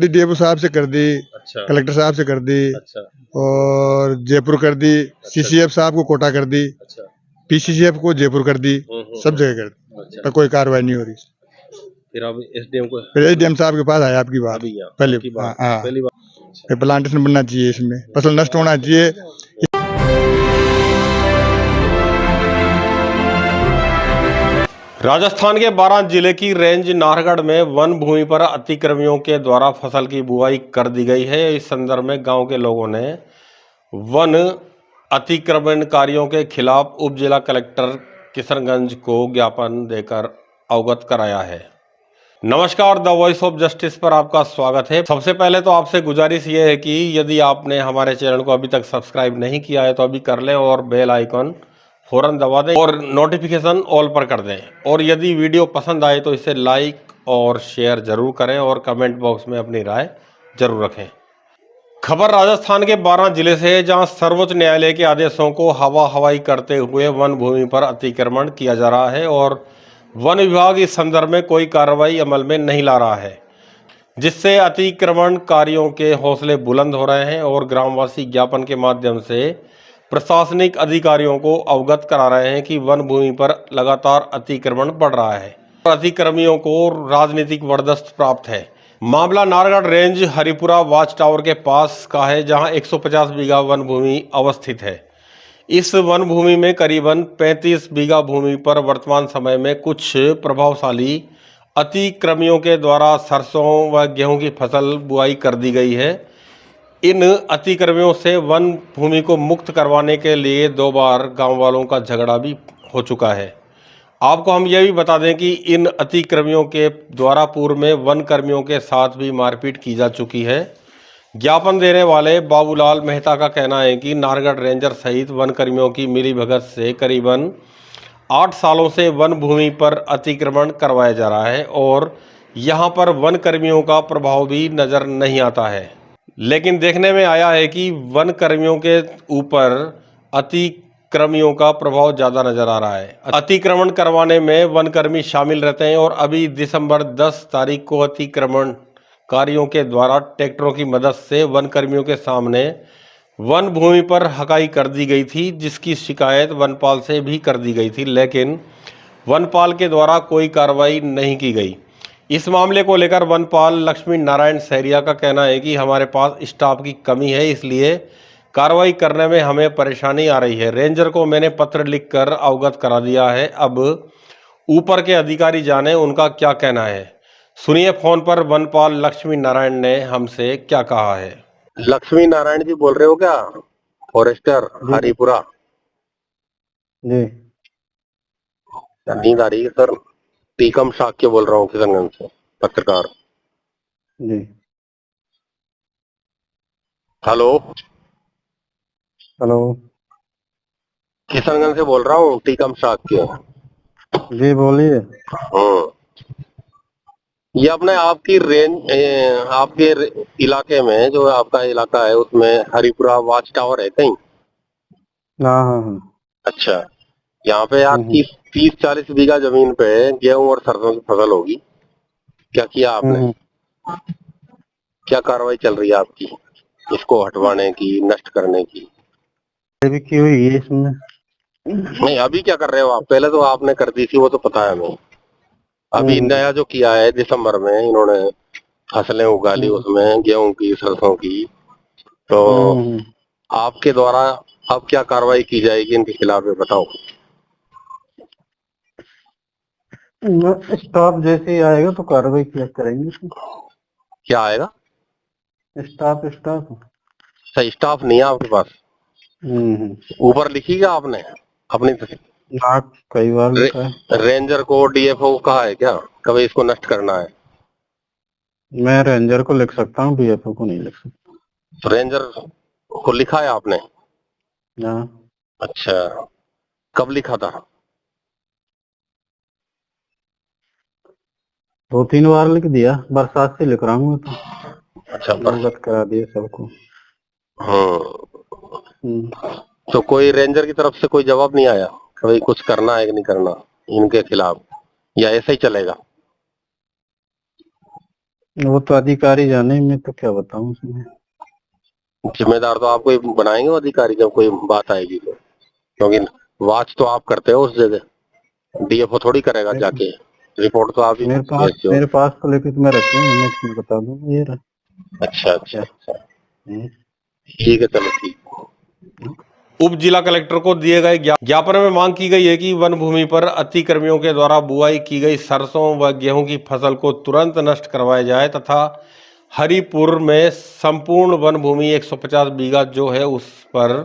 दी DFO साहब से कर दी, अच्छा कलेक्टर साहब से कर दी, अच्छा और जयपुर कर दी, सीसीएफ साहब को कोटा कर दी, अच्छा पीसीसीएफ को जयपुर कर दी, सब जगह कर दी, अच्छा। पर कोई कार्रवाई नहीं हो रही। फिर अब एसडीएम को फिर एसडीएम साहब के पास आया आपकी बार, अभी यहाँ पहले की बात हाँ, पहली बार। फिर प्लांटेशन बनना चाहिए, इसमें फसल नष्ट होना चाहिए। राजस्थान के 12 जिले की रेंज नाहरगढ़ में वन भूमि पर अतिक्रमियों के द्वारा फसल की बुआई कर दी गई है। इस संदर्भ में गांव के लोगों ने वन अतिक्रमणकारियों के खिलाफ उप जिला कलेक्टर किशनगंज को ज्ञापन देकर अवगत कराया है। नमस्कार, द वॉइस ऑफ जस्टिस पर आपका स्वागत है। सबसे पहले तो आपसे गुजारिश ये है कि यदि आपने हमारे चैनल को अभी तक सब्सक्राइब नहीं किया है तो अभी कर लें और बेल आइकन फौरन दबा दें और नोटिफिकेशन ऑल पर कर दें। और यदि वीडियो पसंद आए तो इसे लाइक और शेयर जरूर करें और कमेंट बॉक्स में अपनी राय जरूर रखें। खबर राजस्थान के 12 जिले से है, जहां सर्वोच्च न्यायालय के आदेशों को हवा हवाई करते हुए वन भूमि पर अतिक्रमण किया जा रहा है और वन विभाग इस संदर्भ में कोई कार्रवाई अमल में नहीं ला रहा है, जिससे अतिक्रमणकारियों के हौसले बुलंद हो रहे हैं और ग्रामवासी ज्ञापन के माध्यम से प्रशासनिक अधिकारियों को अवगत करा रहे हैं कि वन भूमि पर लगातार अतिक्रमण बढ़ रहा है और अतिक्रमियों को राजनीतिक वर्चस्व प्राप्त है। मामला Nahargarh range Haripura watch tower के पास का है, जहां 150 बीघा वन भूमि अवस्थित है। इस वन भूमि में करीबन 35 बीघा भूमि पर वर्तमान समय में कुछ प्रभावशाली अतिक्रमियों के द्वारा सरसों व गेहूं की फसल बुआई कर दी गई है। इन अतिक्रमियों से वन भूमि को मुक्त करवाने के लिए 2 बार गांव वालों का झगड़ा भी हो चुका है। आपको हम यह भी बता दें कि इन अतिक्रमियों के द्वारा पूर्व में वन कर्मियों के साथ भी मारपीट की जा चुकी है। ज्ञापन देने वाले बाबूलाल मेहता का कहना है कि नाहरगढ़ रेंजर सहित वन कर्मियों की मिलीभगत से करीबन 8 सालों से वन भूमि पर अतिक्रमण करवाया जा रहा है और यहां पर वन कर्मियों का प्रभाव भी नजर नहीं आता है। लेकिन देखने में आया है कि वन कर्मियों के ऊपर अतिक्रमियों का प्रभाव ज़्यादा नजर आ रहा है। अतिक्रमण करवाने में वन कर्मी शामिल रहते हैं और अभी दिसंबर 10 तारीख को अतिक्रमणकारियों के द्वारा ट्रैक्टरों की मदद से वन कर्मियों के सामने वन भूमि पर हकाई कर दी गई थी, जिसकी शिकायत वनपाल से भी कर दी गई थी, लेकिन वनपाल के द्वारा कोई कार्रवाई नहीं की गई। इस मामले को लेकर वनपाल लक्ष्मी नारायण सहरिया का कहना है कि हमारे पास स्टाफ की कमी है, इसलिए कार्रवाई करने में हमें परेशानी आ रही है। रेंजर को मैंने पत्र लिखकर अवगत करा दिया है, अब ऊपर के अधिकारी जाने उनका क्या कहना है। सुनिए फोन पर वनपाल लक्ष्मी नारायण ने हमसे क्या कहा है। लक्ष्मी नारायण जी बोल रहे हो क्या? फॉरेस्टर हरिपुरा जी। नींद आ रही है सर। टीकम शाक्य बोल रहा हूँ किशनगंज से, पत्रकार। जी। Hello hello. किशनगंज से बोल रहा हूँ, टीकम शाक्य। जी बोलिए। ये अपने आपकी रेंज आपके इलाके में, जो आपका इलाका है उसमें हरिपुरा वाच टावर है कहीं? हाँ हाँ हाँ। अच्छा, यहाँ पे आपकी 30-40 बीघा जमीन पे गेहूं और सरसों की फसल होगी। क्या किया आपने? क्या कार्रवाई चल रही है आपकी इसको हटवाने की, नष्ट करने की? अभी की हुई है इसमें? नहीं, अभी क्या कर रहे हो आप? पहले तो आपने कर दी थी, वो तो पता है हमें। अभी नया जो किया है दिसंबर में, इन्होंने फसलें उगा ली उसमें, गेहूं की, सरसों की, तो आपके द्वारा अब क्या कार्रवाई की जाएगी इनके खिलाफ, ये बताओ। स्टाफ जैसे ही आएगा तो कार्रवाई किया करेंगे। क्या आएगा? स्टाफ स्टाफ सही स्टाफ नहीं है आपके पास? ऊपर लिखी क्या आपने अपनी? कई बार लिखा है। रेंजर को, डीएफओ कहा है क्या कभी इसको नष्ट करना है? मैं रेंजर को लिख सकता हूँ, डीएफओ को नहीं लिख सकता। रेंजर को लिखा है आपने? हाँ। अच्छा, कब लिखा था? 2-3 बार लिख दिया, बरसात से लिख रहा हूँ तो। अच्छा, अवगत करा दिया सबको। तो कोई रेंजर की तरफ से कोई जवाब नहीं आया कभी कुछ करना है कि नहीं करना इनके खिलाफ, या ऐसे ही चलेगा? वो तो अधिकारी जाने, मैं तो क्या बताऊं उसमें। जिम्मेदार तो आपको ही बनाएंगे वो अधिकारी जब कोई बात आएगी तो, क्योंकि वॉच तो आप करते हो उस जगह, डीएफओ थोड़ी करेगा मेरे जाके, रिपोर्ट तो आप ही भेजते हो। मेरे पास तो लेके तुम्हें रखे हैं, मैं तुम्हें बता दूंगा ये रहा। अच्छा अच्छा क्या? अच्छा, हम्म। ठीक है, चलो ठीक। उप जिला कलेक्टर को दिए गए ज्ञापन में मांग की गई है कि वन भूमि पर अतिक्रमियों के द्वारा बुआई की गई सरसों व गेहूं की फसल को तुरंत नष्ट करवाया जाए तथा हरिपुर में संपूर्ण वन भूमि 150 बीघा जो है उस पर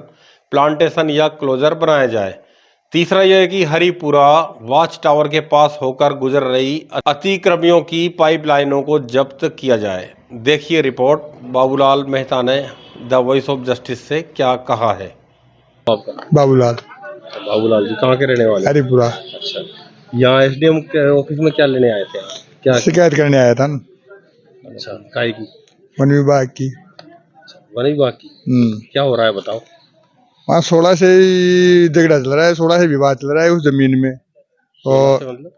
प्लांटेशन या क्लोजर बनाया जाए। तीसरा यह है कि हरिपुरा वॉच टावर के पास होकर गुजर रही अतिक्रमियों की पाइपलाइनों को जब्त किया जाए। देखिए रिपोर्ट। बाबूलाल मेहता ने द वॉइस ऑफ जस्टिस से क्या कहा है। बाबूलाल बाबूलाल जी कहाँ के रहने वाले? हरिपुरा। अच्छा, यहाँ एसडीएम के ऑफिस में क्या लेने आए थे आप? क्या? शिकायत करने आया था ना, अच्छा, काय की? वन विभाग की। वन विभाग की? क्या हो रहा है बताओ। वहाँ 16 से ही झगड़ा चल रहा है, 16 से विवाद चल रहा है उस जमीन में। और मतलब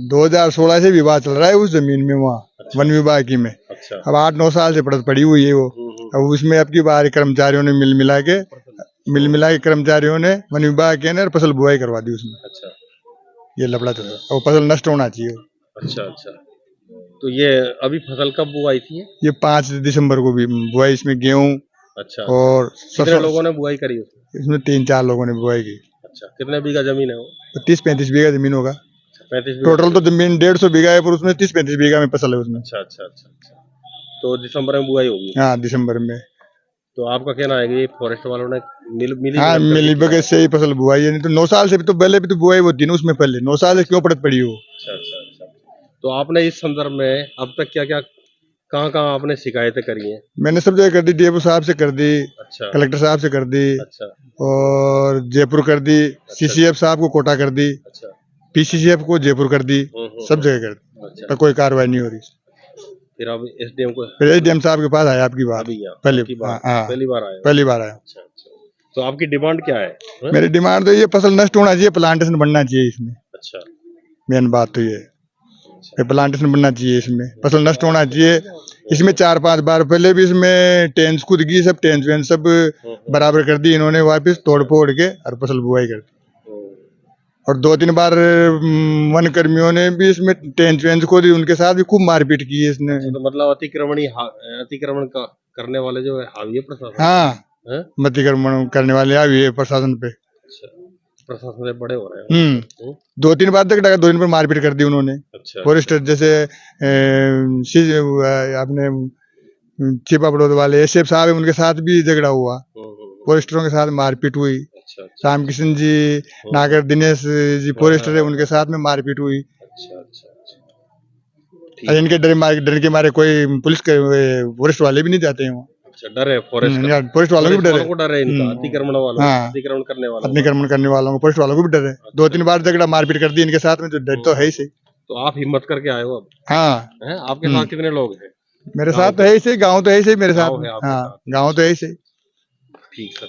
2016 से विवाद चल रहा है उस जमीन में, वहाँ अच्छा, वन विभाग की में। अच्छा। अब 8-9 साल से पड़ी हुई है वो। अब उसमें अब की बार कर्मचारियों ने मिल मिला के कर्मचारियों ने वन विभाग के ने फसल बुआई करवा दी उसमें। अच्छा ये लफड़ा चल रहा है और फसल नष्ट होना चाहिए। अच्छा अच्छा, तो ये अभी फसल कब बुआई थी? ये 5 दिसंबर को भी बुआई इसमें गेहूं। अच्छा, और कितने लोगों ने बुआई करी उसमें? इसमें 3-4 लोगों ने बुआई की। अच्छा, कितने बीघा जमीन है वो? 30-35 बीघा जमीन होगा। 35 टोटल तो जमीन 150 बीघा है, पर उसमें 30-35 बीघा में फसल है उसमें। अच्छा अच्छा अच्छा अच्छा, तो दिसंबर में बुआई होगी? हाँ, दिसंबर में। तो आपका कहना है कि फॉरेस्ट वालों ने मिली हाँ, भगत मिली करके किया भगत है? से ही फसल बुआई है, नहीं तो 9 साल से भी तो पहले भी तो बुआई होती है ना उसमें। पहले 9 साल से क्यों पड़त पड़ी हो। अच्छा अच्छा अच्छा, तो आपने इस संदर्भ में अब तक क्या क्या कहाँ कहाँ आपने शिकायतें करी हैं? मैंने सब जगह कर दी, डीएफओ साहब से कर दी, अच्छा कलेक्टर साहब से कर दी, अच्छा और जयपुर कर दी, सीसीएफ साहब को कोटा कर दी, अच्छा, पीसीसीएफ को जयपुर कर दी, सब जगह कर दी, अच्छा। पर कोई कार्रवाई नहीं हो रही। फिर अब एसडीएम को फिर एसडीएम साहब के पास आया आपकी बार, अभी यहाँ पहली की बार हाँ, पहली बार आए हो? पहली बार आया। अच्छा अच्छा, तो आपकी डिमांड क्या है? हाँ? मेरी डिमांड तो ये फसल नष्ट होना चाहिए, प्लांटेशन बनना चाहिए इसमें। अच्छा मेन बात तो ये प्लांटेशन बनना चाहिए, इसमें फसल नष्ट होना चाहिए। इसमें 4-5 बार पहले भी इसमें टेंस कूद गई, सब टेंस वेंस सब बराबर कर दी इन्होंने, वापस तोड़ फोड़ के और फसल बुआई कर दी। और 2-3 बार वन कर्मियों ने भी इसमें टेंस वेंस को दी, उनके साथ भी खूब मारपीट की है इसने। तो मतलब अतिक्रमण का करने वाले जो है हावी है प्रशासन? हाँ, हैं? अतिक्रमण करने वाले अभी है प्रशासन पे। अच्छा, प्रशासन से बड़े हो रहे हैं। 2-3 बार तक 2 दिन पर मारपीट कर दी उन्होंने। अच्छा फॉरेस्ट जैसे आपने चीपा बड़ौद वाले एसएफ साहब है, उनके साथ भी झगड़ा हुआ, फॉरेस्टरों के साथ मारपीट हुई। अच्छा अच्छा राम किशन जी, नागर दिनेश जी फॉरेस्टर है, उनके साथ में मारपीट हुई। अच्छा अच्छा अच्छा, और इनके डर के मारे कोई पुलिस के फॉरेस्ट वाले भी नहीं जाते हैं वहाँ। अच्छा, डर है फॉरेस्ट का? फॉरेस्ट वालों को भी डर है। को डर है इनका, अतिक्रमण वालों हाँ, अतिक्रमण करने वालों का? अतिक्रमण करने वालों को, फॉरेस्ट वालों को भी डर है। 2-3 बार झगड़ा मारपीट कर दी इनके साथ में, तो डर तो है ही सही। तो आप हिम्मत करके आए हो अब? हाँ, हैं? आपके साथ कितने लोग हैं? मेरे साथ तो है ही सही, गाँव तो है ही सही मेरे साथ गाँव में। है आपके हाँ, साथ? गाँव तो है ही सही। ठीक सर।